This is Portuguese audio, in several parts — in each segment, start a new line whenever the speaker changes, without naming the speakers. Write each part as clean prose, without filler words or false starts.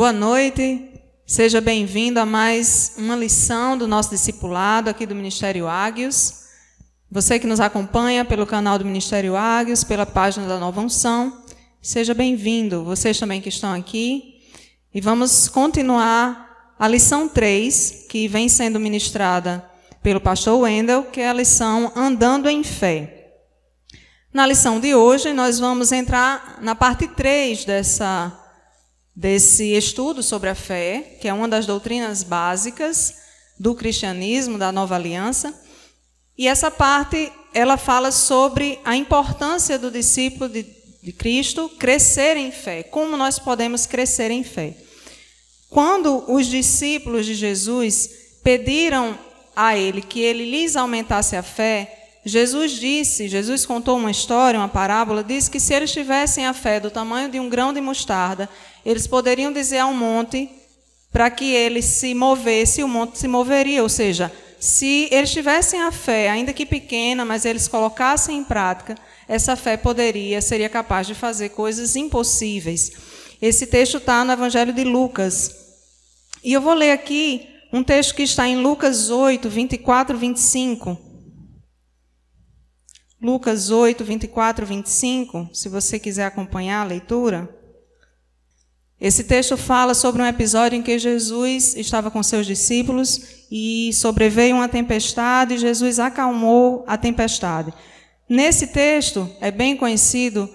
Boa noite, seja bem-vindo a mais uma lição do nosso discipulado aqui do Ministério Ágios. Você que nos acompanha pelo canal do Ministério Ágios, pela página da Nova Unção, seja bem-vindo. Vocês também que estão aqui. E vamos continuar a lição 3, que vem sendo ministrada pelo pastor Wendel, que é a lição Andando em Fé. Na lição de hoje, nós vamos entrar na parte 3 desse estudo sobre a fé, que é uma das doutrinas básicas do cristianismo, da Nova Aliança. E essa parte, ela fala sobre a importância do discípulo de Cristo crescer em fé. Como nós podemos crescer em fé? Quando os discípulos de Jesus pediram a ele que ele lhes aumentasse a fé, Jesus contou uma história, uma parábola, disse que se eles tivessem a fé do tamanho de um grão de mostarda, eles poderiam dizer ao monte para que ele se movesse, e o monte se moveria. Ou seja, se eles tivessem a fé, ainda que pequena, mas eles colocassem em prática, essa fé seria capaz de fazer coisas impossíveis. Esse texto está no Evangelho de Lucas. E eu vou ler aqui um texto que está em Lucas 8, 24 e 25. Lucas 8, 24 e 25, se você quiser acompanhar a leitura. Esse texto fala sobre um episódio em que Jesus estava com seus discípulos e sobreveio uma tempestade e Jesus acalmou a tempestade. Nesse texto, é bem conhecido,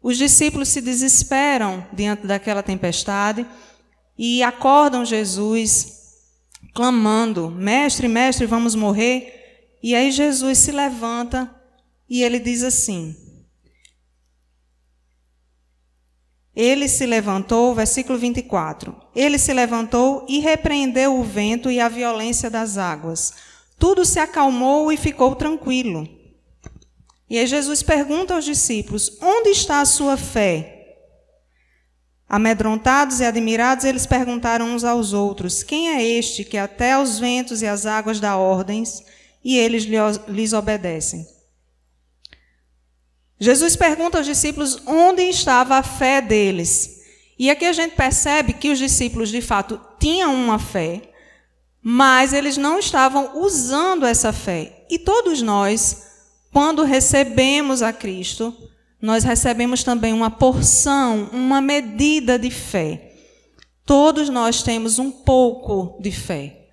os discípulos se desesperam diante daquela tempestade e acordam Jesus clamando, mestre, mestre, vamos morrer. E aí Jesus se levanta e ele diz assim, ele se levantou, versículo 24, ele se levantou e repreendeu o vento e a violência das águas. Tudo se acalmou e ficou tranquilo. E aí Jesus pergunta aos discípulos, onde está a sua fé? Amedrontados e admirados, eles perguntaram uns aos outros, quem é este que até aos ventos e às águas dá ordens e eles lhes obedecem? Jesus pergunta aos discípulos onde estava a fé deles. E aqui a gente percebe que os discípulos, de fato, tinham uma fé, mas eles não estavam usando essa fé. E todos nós, quando recebemos a Cristo, nós recebemos também uma porção, uma medida de fé. Todos nós temos um pouco de fé.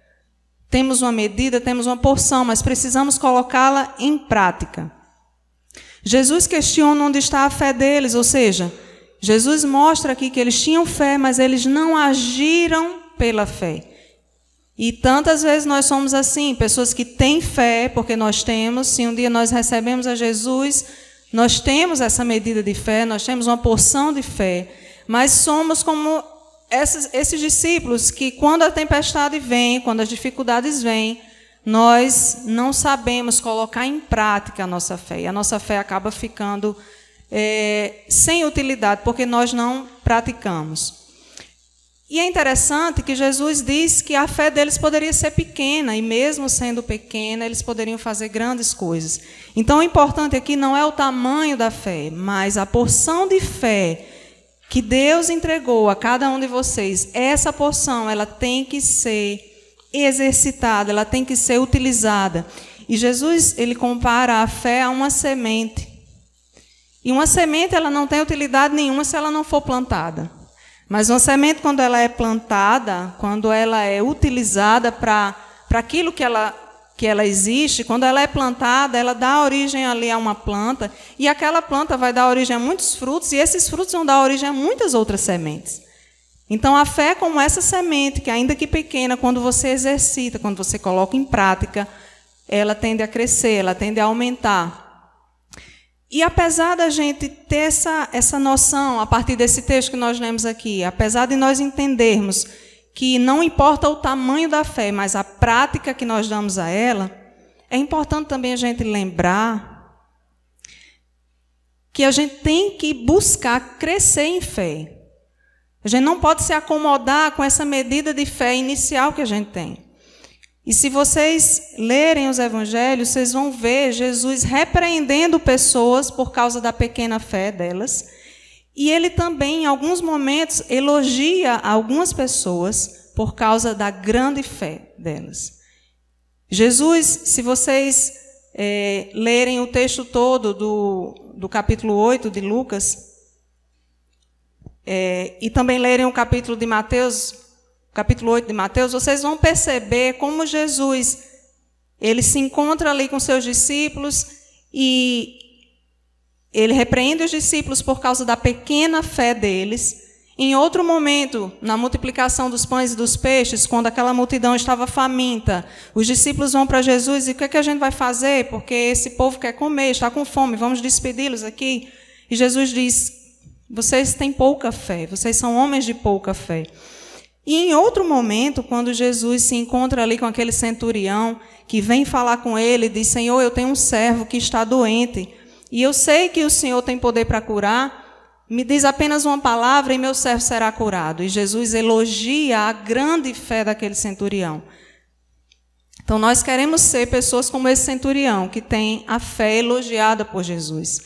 Temos uma medida, temos uma porção, mas precisamos colocá-la em prática. Jesus questiona onde está a fé deles, ou seja, Jesus mostra aqui que eles tinham fé, mas eles não agiram pela fé. E tantas vezes nós somos assim, pessoas que têm fé, porque nós temos, se um dia nós recebemos a Jesus, nós temos essa medida de fé, nós temos uma porção de fé, mas somos como esses discípulos que quando a tempestade vem, quando as dificuldades vêm, nós não sabemos colocar em prática a nossa fé. E a nossa fé acaba ficando sem utilidade, porque nós não praticamos. E é interessante que Jesus diz que a fé deles poderia ser pequena, e mesmo sendo pequena, eles poderiam fazer grandes coisas. Então, o importante aqui não é o tamanho da fé, mas a porção de fé que Deus entregou a cada um de vocês. Essa porção, ela tem que ser exercitada, ela tem que ser utilizada. E Jesus, ele compara a fé a uma semente. E uma semente, ela não tem utilidade nenhuma se ela não for plantada. Mas uma semente, quando ela é plantada, quando ela é utilizada para aquilo que ela existe, quando ela é plantada, ela dá origem ali a uma planta, e aquela planta vai dar origem a muitos frutos, e esses frutos vão dar origem a muitas outras sementes. Então, a fé é como essa semente, que ainda que pequena, quando você exercita, quando você coloca em prática, ela tende a crescer, ela tende a aumentar. E apesar da gente ter essa noção, a partir desse texto que nós lemos aqui, apesar de nós entendermos que não importa o tamanho da fé, mas a prática que nós damos a ela, é importante também a gente lembrar que a gente tem que buscar crescer em fé. A gente não pode se acomodar com essa medida de fé inicial que a gente tem. E se vocês lerem os evangelhos, vocês vão ver Jesus repreendendo pessoas por causa da pequena fé delas E ele também, em alguns momentos, elogia algumas pessoas por causa da grande fé delas. Jesus, se vocês lerem o texto todo do capítulo 8 de Lucas, e também lerem o capítulo 8 de Mateus, vocês vão perceber como Jesus, ele se encontra ali com seus discípulos e ele repreende os discípulos por causa da pequena fé deles. Em outro momento, na multiplicação dos pães e dos peixes, quando aquela multidão estava faminta, os discípulos vão para Jesus e o que é que a gente vai fazer? Porque esse povo quer comer, está com fome, vamos despedi-los aqui. E Jesus diz, vocês têm pouca fé, vocês são homens de pouca fé. E em outro momento, quando Jesus se encontra ali com aquele centurião, que vem falar com ele e diz, Senhor, eu tenho um servo que está doente, e eu sei que o Senhor tem poder para curar, me diz apenas uma palavra e meu servo será curado. E Jesus elogia a grande fé daquele centurião. Então, nós queremos ser pessoas como esse centurião, que tem a fé elogiada por Jesus.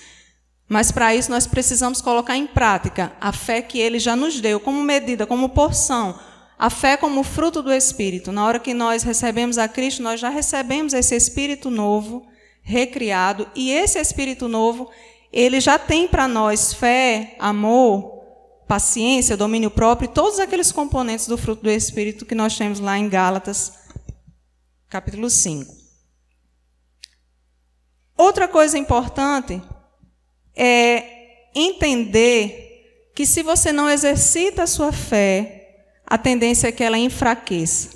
Mas, para isso, nós precisamos colocar em prática a fé que ele já nos deu, como medida, como porção. A fé como fruto do Espírito. Na hora que nós recebemos a Cristo, nós já recebemos esse Espírito novo, recriado. E esse Espírito novo, ele já tem para nós fé, amor, paciência, domínio próprio, e todos aqueles componentes do fruto do Espírito que nós temos lá em Gálatas, capítulo 5. Outra coisa importante é entender que se você não exercita a sua fé, a tendência é que ela enfraqueça.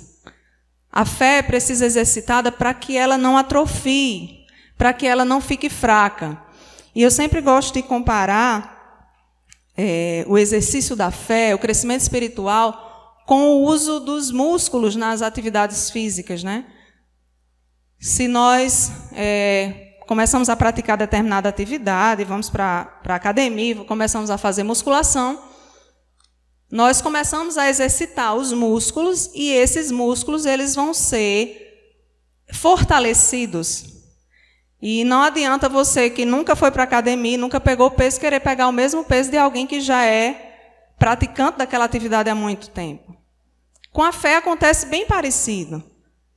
A fé precisa ser exercitada para que ela não atrofie, para que ela não fique fraca. E eu sempre gosto de comparar o exercício da fé, o crescimento espiritual, com o uso dos músculos nas atividades físicas, né? Se nós começamos a praticar determinada atividade, vamos para a academia, começamos a fazer musculação, nós começamos a exercitar os músculos e esses músculos eles vão ser fortalecidos. E não adianta você que nunca foi para a academia, nunca pegou peso, querer pegar o mesmo peso de alguém que já é praticante daquela atividade há muito tempo. Com a fé acontece bem parecido.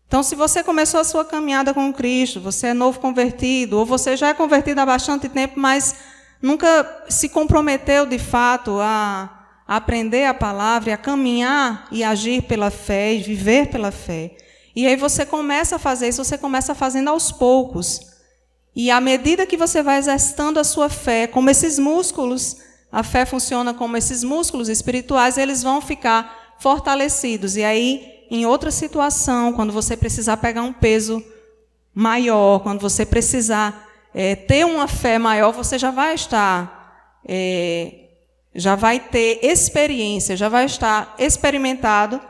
Então, se você começou a sua caminhada com Cristo, você é novo convertido, ou você já é convertido há bastante tempo, mas nunca se comprometeu de fato a aprender a palavra, a caminhar e agir pela fé, e viver pela fé. E aí você começa a fazer isso, você começa fazendo aos poucos. E à medida que você vai exercitando a sua fé, como esses músculos, a fé funciona como esses músculos espirituais, eles vão ficar fortalecidos. E aí, em outra situação, quando você precisar pegar um peso maior, quando você precisar ter uma fé maior, você já vai estar, já vai ter experiência, já vai estar experimentado,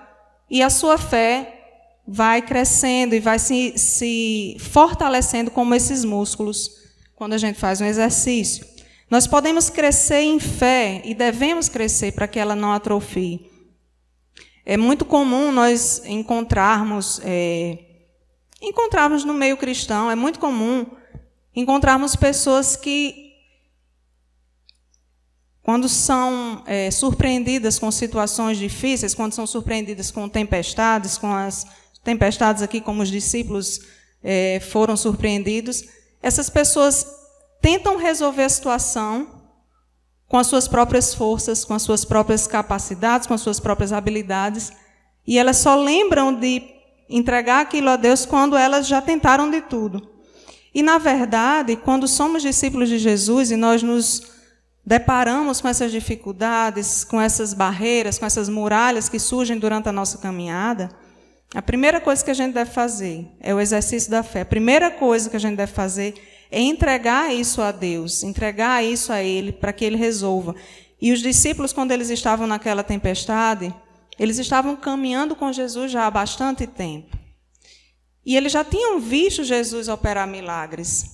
e a sua fé vai crescendo e vai se fortalecendo como esses músculos quando a gente faz um exercício. Nós podemos crescer em fé e devemos crescer para que ela não atrofie. É muito comum nós encontrarmos no meio cristão, é muito comum encontrarmos pessoas que, quando são surpreendidas com situações difíceis, quando são surpreendidas com tempestades, com as tempestades aqui, como os discípulos foram surpreendidos, essas pessoas tentam resolver a situação com as suas próprias forças, com as suas próprias capacidades, com as suas próprias habilidades, e elas só lembram de entregar aquilo a Deus quando elas já tentaram de tudo. E, na verdade, quando somos discípulos de Jesus e nós nos deparamos com essas dificuldades, com essas barreiras, com essas muralhas que surgem durante a nossa caminhada, a primeira coisa que a gente deve fazer é o exercício da fé. A primeira coisa que a gente deve fazer é entregar isso a Deus, entregar isso a Ele, para que Ele resolva. E os discípulos, quando eles estavam naquela tempestade, eles estavam caminhando com Jesus já há bastante tempo. E eles já tinham visto Jesus operar milagres.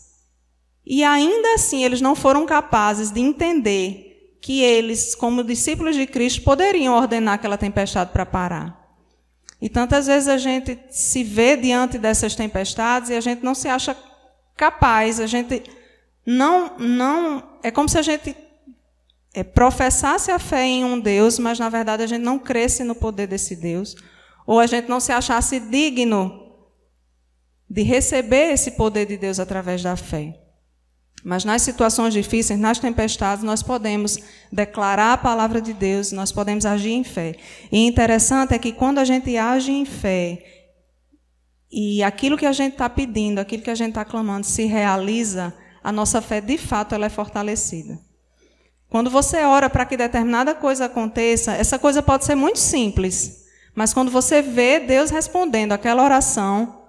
E ainda assim, eles não foram capazes de entender que eles, como discípulos de Cristo, poderiam ordenar aquela tempestade para parar. E tantas vezes a gente se vê diante dessas tempestades e a gente não se acha capaz, a gente não é como se a gente professasse a fé em um Deus, mas, na verdade, a gente não cresce no poder desse Deus, ou a gente não se achasse digno de receber esse poder de Deus através da fé. Mas nas situações difíceis, nas tempestades, nós podemos declarar a palavra de Deus, nós podemos agir em fé. E interessante é que quando a gente age em fé, e aquilo que a gente está pedindo, aquilo que a gente está clamando se realiza, a nossa fé, de fato, ela é fortalecida. Quando você ora para que determinada coisa aconteça, essa coisa pode ser muito simples, mas quando você vê Deus respondendo aquela oração,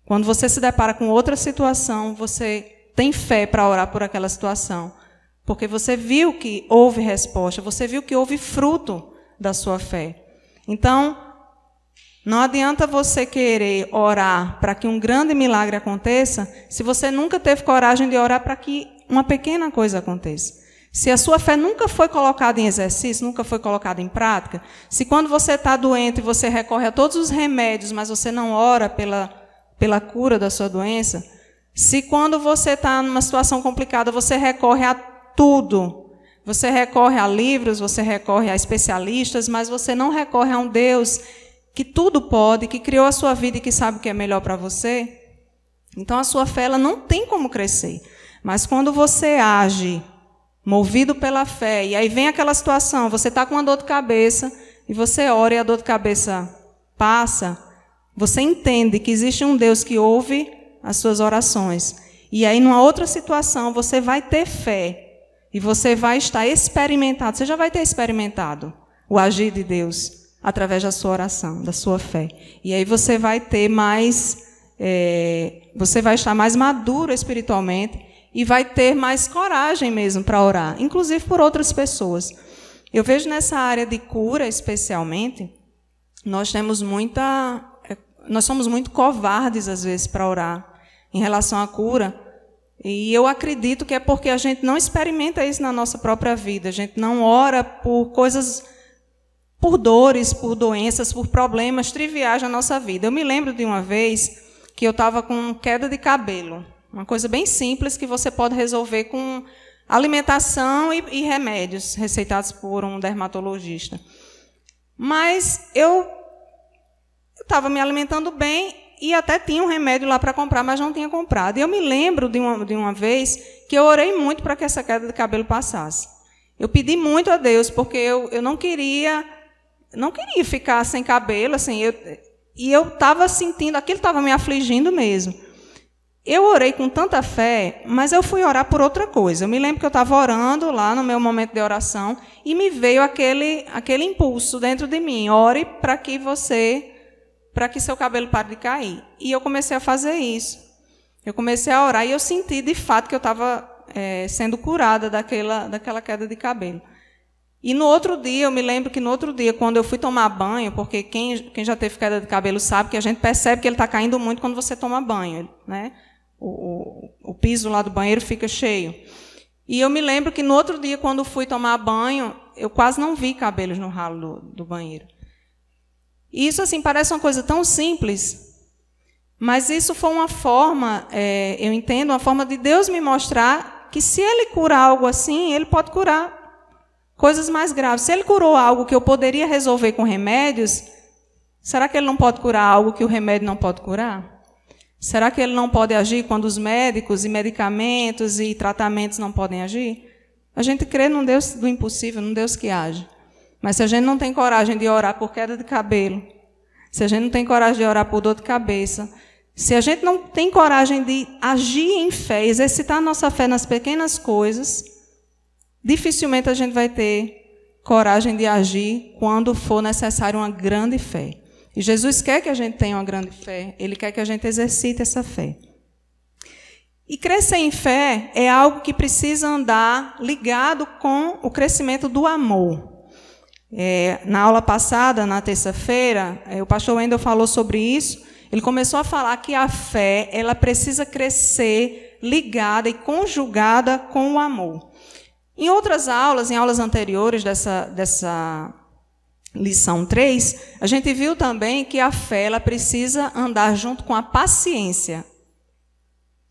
quando você se depara com outra situação, você tem fé para orar por aquela situação, porque você viu que houve resposta, você viu que houve fruto da sua fé. Então, não adianta você querer orar para que um grande milagre aconteça, se você nunca teve coragem de orar para que uma pequena coisa aconteça. Se a sua fé nunca foi colocada em exercício, nunca foi colocada em prática, se quando você está doente você recorre a todos os remédios, mas você não ora pela cura da sua doença, se quando você está numa situação complicada você recorre a tudo, você recorre a livros, você recorre a especialistas, mas você não recorre a um Deus que tudo pode, que criou a sua vida e que sabe o que é melhor para você, então a sua fé ela não tem como crescer. Mas quando você age movido pela fé, e aí vem aquela situação, você está com uma dor de cabeça, e você ora e a dor de cabeça passa, você entende que existe um Deus que ouve as suas orações. E aí, numa outra situação, você vai ter fé, e você vai estar experimentado, você já vai ter experimentado o agir de Deus através da sua oração, da sua fé. E aí você vai ter mais, você vai estar mais maduro espiritualmente, e vai ter mais coragem mesmo para orar, inclusive por outras pessoas. Eu vejo nessa área de cura, especialmente, nós somos muito covardes, às vezes, para orar em relação à cura, e eu acredito que é porque a gente não experimenta isso na nossa própria vida, a gente não ora por coisas, por dores, por doenças, por problemas triviais na nossa vida. Eu me lembro de uma vez que eu estava com queda de cabelo, uma coisa bem simples que você pode resolver com alimentação e remédios receitados por um dermatologista. Mas eu estava me alimentando bem e até tinha um remédio lá para comprar, mas não tinha comprado. E eu me lembro de uma vez que eu orei muito para que essa queda de cabelo passasse. Eu pedi muito a Deus, porque eu não queria ficar sem cabelo, assim, e eu estava sentindo, aquilo estava me afligindo mesmo. Eu orei com tanta fé, mas eu fui orar por outra coisa. Eu me lembro que eu estava orando lá no meu momento de oração e me veio aquele impulso dentro de mim. Ore para que seu cabelo pare de cair. E eu comecei a fazer isso. Eu comecei a orar e eu senti de fato que eu estava sendo curada daquela queda de cabelo. E no outro dia, eu me lembro que no outro dia, quando eu fui tomar banho, porque quem já teve queda de cabelo sabe que a gente percebe que ele está caindo muito quando você toma banho, né? O piso lá do banheiro fica cheio. E eu me lembro que no outro dia, quando fui tomar banho, eu quase não vi cabelos no ralo do banheiro. E isso, assim, parece uma coisa tão simples, mas isso foi uma forma, eu entendo, uma forma de Deus me mostrar que se Ele cura algo assim, Ele pode curar coisas mais graves. Se Ele curou algo que eu poderia resolver com remédios, será que Ele não pode curar algo que o remédio não pode curar? Será que Ele não pode agir quando os médicos e medicamentos e tratamentos não podem agir? A gente crê num Deus do impossível, num Deus que age. Mas se a gente não tem coragem de orar por queda de cabelo, se a gente não tem coragem de orar por dor de cabeça, se a gente não tem coragem de agir em fé, exercitar a nossa fé nas pequenas coisas, dificilmente a gente vai ter coragem de agir quando for necessário uma grande fé. E Jesus quer que a gente tenha uma grande fé, Ele quer que a gente exercite essa fé. E crescer em fé é algo que precisa andar ligado com o crescimento do amor. Na aula passada, na terça-feira, o pastor Wendel falou sobre isso. Ele começou a falar que a fé ela precisa crescer ligada e conjugada com o amor. Em outras aulas, em aulas anteriores dessa lição 3, a gente viu também que a fé ela precisa andar junto com a paciência.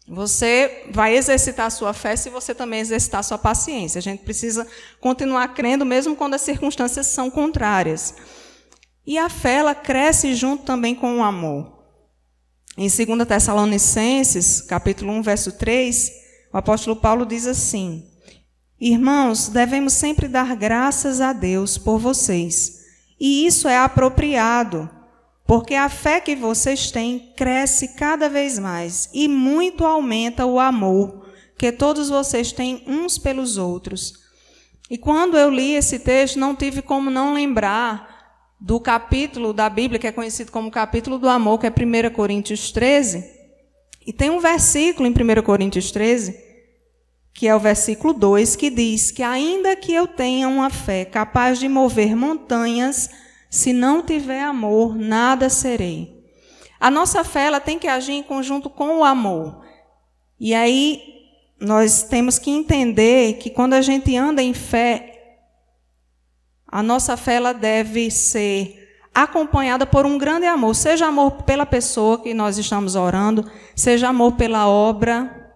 Você vai exercitar a sua fé se você também exercitar a sua paciência. A gente precisa continuar crendo mesmo quando as circunstâncias são contrárias. E a fé, ela cresce junto também com o amor. Em 2 Tessalonicenses, capítulo 1, verso 3, o apóstolo Paulo diz assim: Irmãos, devemos sempre dar graças a Deus por vocês. E isso é apropriado, porque a fé que vocês têm cresce cada vez mais e muito aumenta o amor que todos vocês têm uns pelos outros. E quando eu li esse texto, não tive como não lembrar do capítulo da Bíblia, que é conhecido como capítulo do amor, que é 1 Coríntios 13. E tem um versículo em 1 Coríntios 13, que é o versículo 2, que diz que ainda que eu tenha uma fé capaz de mover montanhas, se não tiver amor, nada serei. A nossa fé, ela tem que agir em conjunto com o amor. E aí nós temos que entender que quando a gente anda em fé, a nossa fé, ela deve ser acompanhada por um grande amor, seja amor pela pessoa que nós estamos orando, seja amor pela obra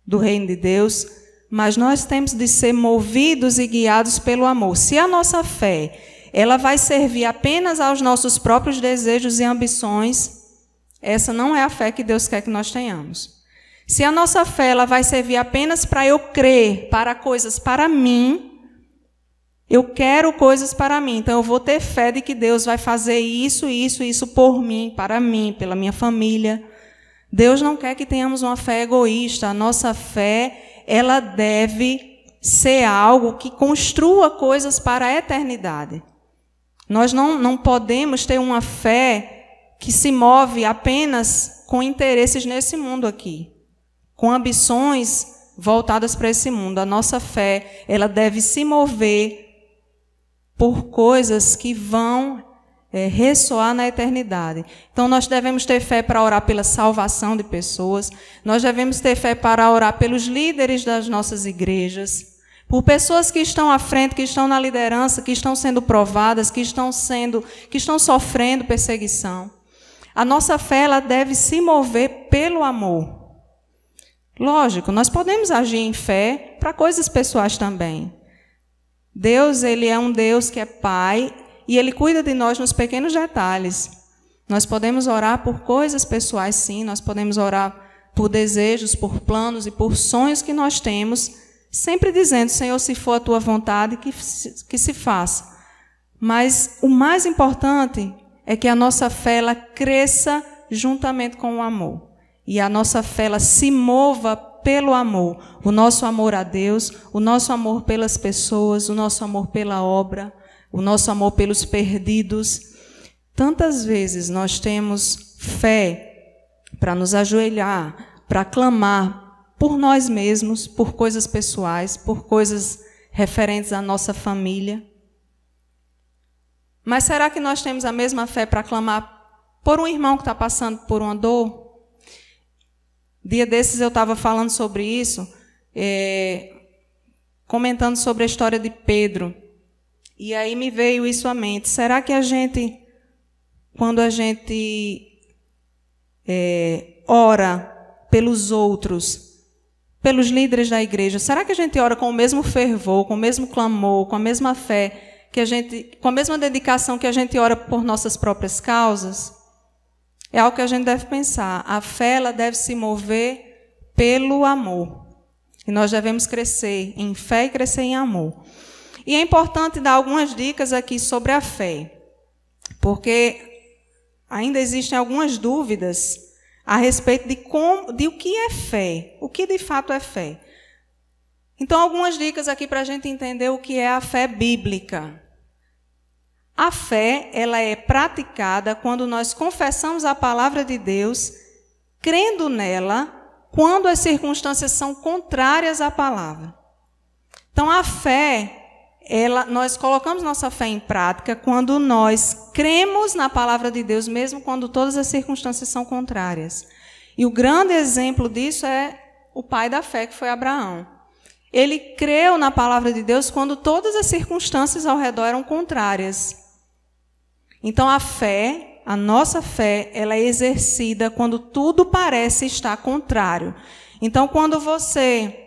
do reino de Deus, mas nós temos de ser movidos e guiados pelo amor. Se a nossa fé, ela vai servir apenas aos nossos próprios desejos e ambições, essa não é a fé que Deus quer que nós tenhamos. Se a nossa fé, ela vai servir apenas para eu crer para coisas para mim, eu quero coisas para mim, então eu vou ter fé de que Deus vai fazer isso, isso, isso por mim, para mim, pela minha família. Deus não quer que tenhamos uma fé egoísta. A nossa fé, ela deve ser algo que construa coisas para a eternidade. Nós não podemos ter uma fé que se move apenas com interesses nesse mundo aqui, com ambições voltadas para esse mundo. A nossa fé, ela deve se mover por coisas que vão ressoar na eternidade. Então, nós devemos ter fé para orar pela salvação de pessoas, nós devemos ter fé para orar pelos líderes das nossas igrejas, por pessoas que estão à frente, que estão na liderança, que estão sendo provadas, que estão sofrendo perseguição. A nossa fé, ela deve se mover pelo amor. Lógico, nós podemos agir em fé para coisas pessoais também. Deus, ele é um Deus que é Pai e Ele cuida de nós nos pequenos detalhes. Nós podemos orar por coisas pessoais, sim, nós podemos orar por desejos, por planos e por sonhos que nós temos, sempre dizendo, Senhor, se for a Tua vontade, que se faça. Mas o mais importante é que a nossa fé, ela cresça juntamente com o amor. E a nossa fé, ela se mova pelo amor. O nosso amor a Deus, o nosso amor pelas pessoas, o nosso amor pela obra, o nosso amor pelos perdidos. Tantas vezes nós temos fé para nos ajoelhar, para clamar por nós mesmos, por coisas pessoais, por coisas referentes à nossa família. Mas será que nós temos a mesma fé para clamar por um irmão que está passando por uma dor? Dia desses eu estava falando sobre isso, comentando sobre a história de Pedro. E aí me veio isso à mente. Será que a gente, quando a gente ora pelos outros, pelos líderes da igreja, será que a gente ora com o mesmo fervor, com o mesmo clamor, com a mesma fé, com a mesma dedicação que a gente ora por nossas próprias causas? É algo que a gente deve pensar. A fé, ela deve se mover pelo amor. E nós devemos crescer em fé e crescer em amor. E é importante dar algumas dicas aqui sobre a fé, porque ainda existem algumas dúvidas a respeito de o que é fé, o que de fato é fé. Então, algumas dicas aqui para a gente entender o que é a fé bíblica. A fé, ela é praticada quando nós confessamos a palavra de Deus, crendo nela, quando as circunstâncias são contrárias à palavra. Então, a fé, nós colocamos nossa fé em prática quando nós cremos na palavra de Deus, mesmo quando todas as circunstâncias são contrárias. E o grande exemplo disso é o pai da fé, que foi Abraão. Ele creu na palavra de Deus quando todas as circunstâncias ao redor eram contrárias. Então, a fé, ela é exercida quando tudo parece estar contrário. Então, quando você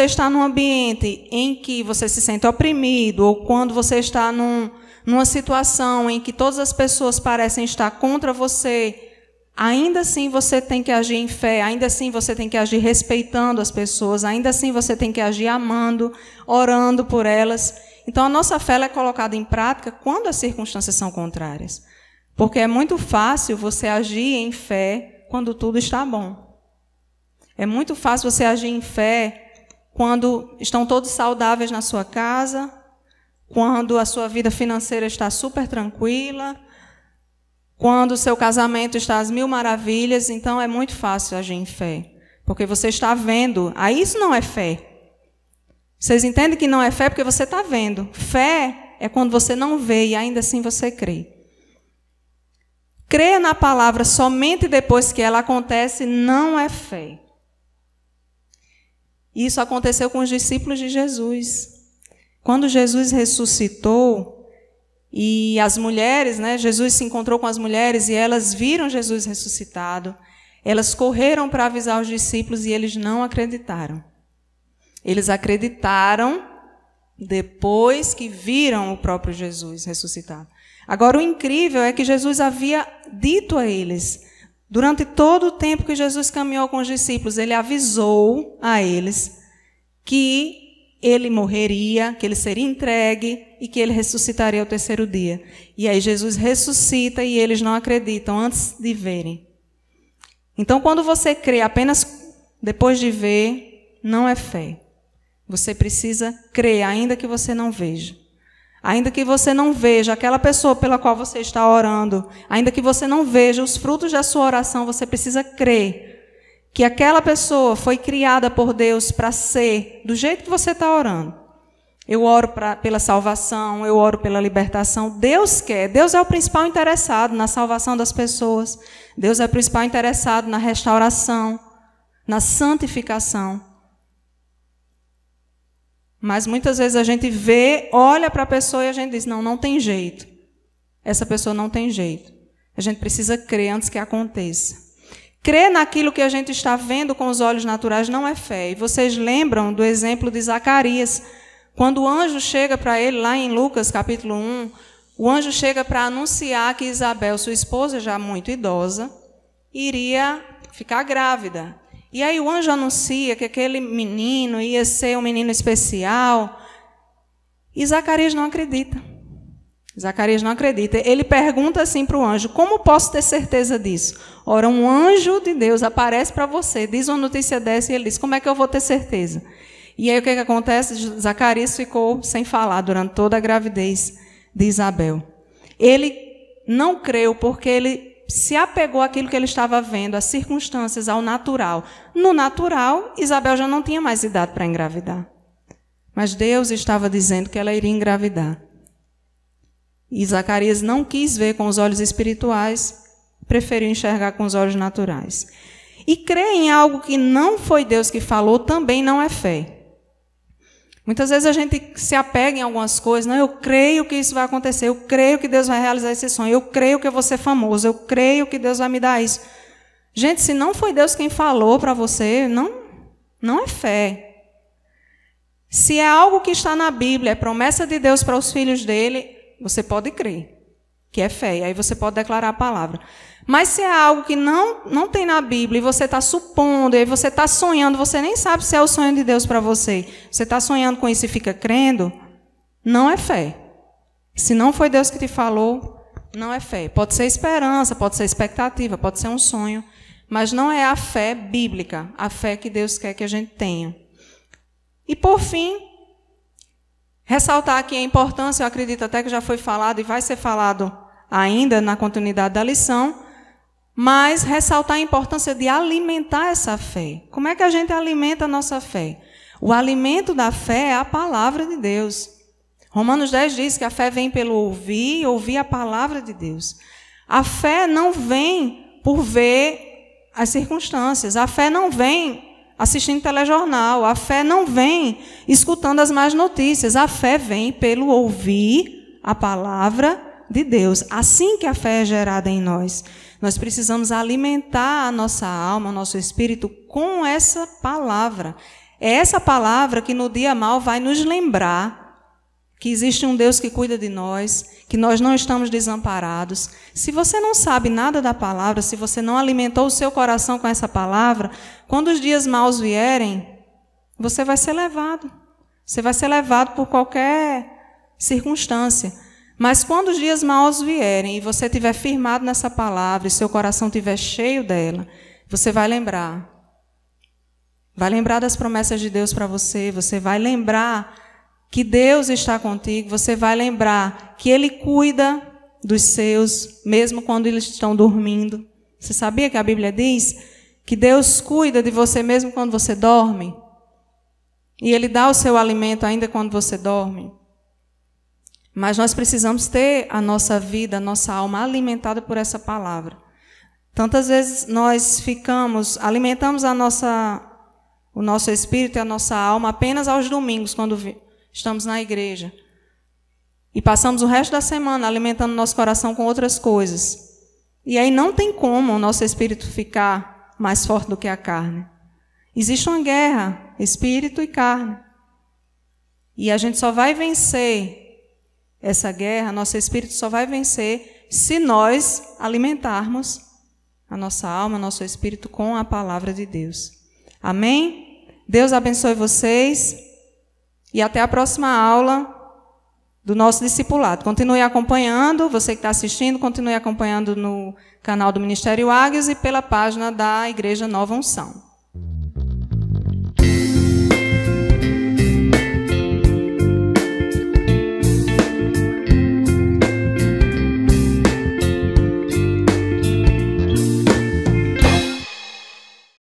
está num ambiente em que você se sente oprimido, ou quando você está numa situação em que todas as pessoas parecem estar contra você, ainda assim você tem que agir em fé, ainda assim você tem que agir respeitando as pessoas, ainda assim você tem que agir amando, orando por elas. Então, a nossa fé ela é colocada em prática quando as circunstâncias são contrárias. Porque é muito fácil você agir em fé quando tudo está bom. É muito fácil você agir em fé quando estão todos saudáveis na sua casa, quando a sua vida financeira está super tranquila, quando o seu casamento está às mil maravilhas. Então, é muito fácil agir em fé, porque você está vendo. Aí isso não é fé. Vocês entendem que não é fé porque você está vendo. Fé é quando você não vê e ainda assim você crê. Crer na palavra somente depois que ela acontece não é fé. Isso aconteceu com os discípulos de Jesus. Quando Jesus ressuscitou e as mulheres, Jesus se encontrou com as mulheres e elas viram Jesus ressuscitado, elas correram para avisar os discípulos e eles não acreditaram. Eles acreditaram depois que viram o próprio Jesus ressuscitado. Agora, o incrível é que Jesus havia dito a eles, durante todo o tempo que Jesus caminhou com os discípulos, ele avisou a eles que ele morreria, que ele seria entregue e que ele ressuscitaria ao terceiro dia. E aí Jesus ressuscita e eles não acreditam antes de verem. Então, quando você crê apenas depois de ver, não é fé. Você precisa crer, ainda que você não veja. Ainda que você não veja aquela pessoa pela qual você está orando, ainda que você não veja os frutos da sua oração, você precisa crer que aquela pessoa foi criada por Deus para ser do jeito que você está orando. Eu oro pela salvação, eu oro pela libertação. Deus quer, Deus é o principal interessado na salvação das pessoas. Deus é o principal interessado na restauração, na santificação. Mas muitas vezes a gente vê, olha para a pessoa e a gente diz, não tem jeito. Essa pessoa não tem jeito. A gente precisa crer antes que aconteça. Crer naquilo que a gente está vendo com os olhos naturais não é fé. E vocês lembram do exemplo de Zacarias, quando o anjo chega para ele, lá em Lucas capítulo 1, o anjo chega para anunciar que Isabel, sua esposa já muito idosa, iria ficar grávida. E aí o anjo anuncia que aquele menino ia ser um menino especial. E Zacarias não acredita. Zacarias não acredita. Ele pergunta assim para o anjo, como posso ter certeza disso? Ora, um anjo de Deus aparece para você, diz uma notícia dessa e ele diz, como é que eu vou ter certeza? E aí o que acontece? Zacarias ficou sem falar durante toda a gravidez de Isabel. Ele não creu porque ele se apegou àquilo que ele estava vendo, às circunstâncias, ao natural. No natural, Isabel já não tinha mais idade para engravidar. Mas Deus estava dizendo que ela iria engravidar. E Zacarias não quis ver com os olhos espirituais, preferiu enxergar com os olhos naturais. E crer em algo que não foi Deus que falou também não é fé. Muitas vezes a gente se apega em algumas coisas, não, eu creio que isso vai acontecer, eu creio que Deus vai realizar esse sonho, eu creio que eu vou ser famoso, eu creio que Deus vai me dar isso. Gente, se não foi Deus quem falou para você, não é fé. Se é algo que está na Bíblia, é promessa de Deus para os filhos dele, você pode crer, que é fé, e aí você pode declarar a palavra. Mas se é algo que não tem na Bíblia, e você está supondo, e você está sonhando, você nem sabe se é o sonho de Deus para você, você está sonhando com isso e fica crendo, não é fé. Se não foi Deus que te falou, não é fé. Pode ser esperança, pode ser expectativa, pode ser um sonho, mas não é a fé bíblica, a fé que Deus quer que a gente tenha. E por fim, ressaltar aqui a importância, eu acredito até que já foi falado e vai ser falado ainda na continuidade da lição, mas ressaltar a importância de alimentar essa fé. Como é que a gente alimenta a nossa fé? O alimento da fé é a palavra de Deus. Romanos 10 diz que a fé vem pelo ouvir, ouvir a palavra de Deus. A fé não vem por ver as circunstâncias, a fé não vem assistindo telejornal, a fé não vem escutando as más notícias, a fé vem pelo ouvir a palavra de Deus. Assim que a fé é gerada em nós. Nós precisamos alimentar a nossa alma, o nosso espírito com essa palavra. É essa palavra que no dia mau vai nos lembrar que existe um Deus que cuida de nós, que nós não estamos desamparados. Se você não sabe nada da palavra, se você não alimentou o seu coração com essa palavra, quando os dias maus vierem, você vai ser levado. Você vai ser levado por qualquer circunstância. Mas quando os dias maus vierem e você estiver firmado nessa palavra e seu coração estiver cheio dela, você vai lembrar. Vai lembrar das promessas de Deus para você, você vai lembrar que Deus está contigo, você vai lembrar que Ele cuida dos seus, mesmo quando eles estão dormindo. Você sabia que a Bíblia diz que Deus cuida de você mesmo quando você dorme? E Ele dá o seu alimento ainda quando você dorme? Mas nós precisamos ter a nossa vida, a nossa alma alimentada por essa palavra. Tantas vezes nós alimentamos o nosso espírito e a nossa alma apenas aos domingos, quando estamos na igreja. E passamos o resto da semana alimentando nosso coração com outras coisas. E aí não tem como o nosso espírito ficar mais forte do que a carne. Existe uma guerra, espírito e carne. E a gente só vai vencer essa guerra, nosso espírito só vai vencer se nós alimentarmos a nossa alma, nosso espírito com a palavra de Deus. Amém? Deus abençoe vocês. E até a próxima aula do nosso discipulado. Continue acompanhando, você que está assistindo, continue acompanhando no canal do Ministério Águias e pela página da Igreja Nova Unção.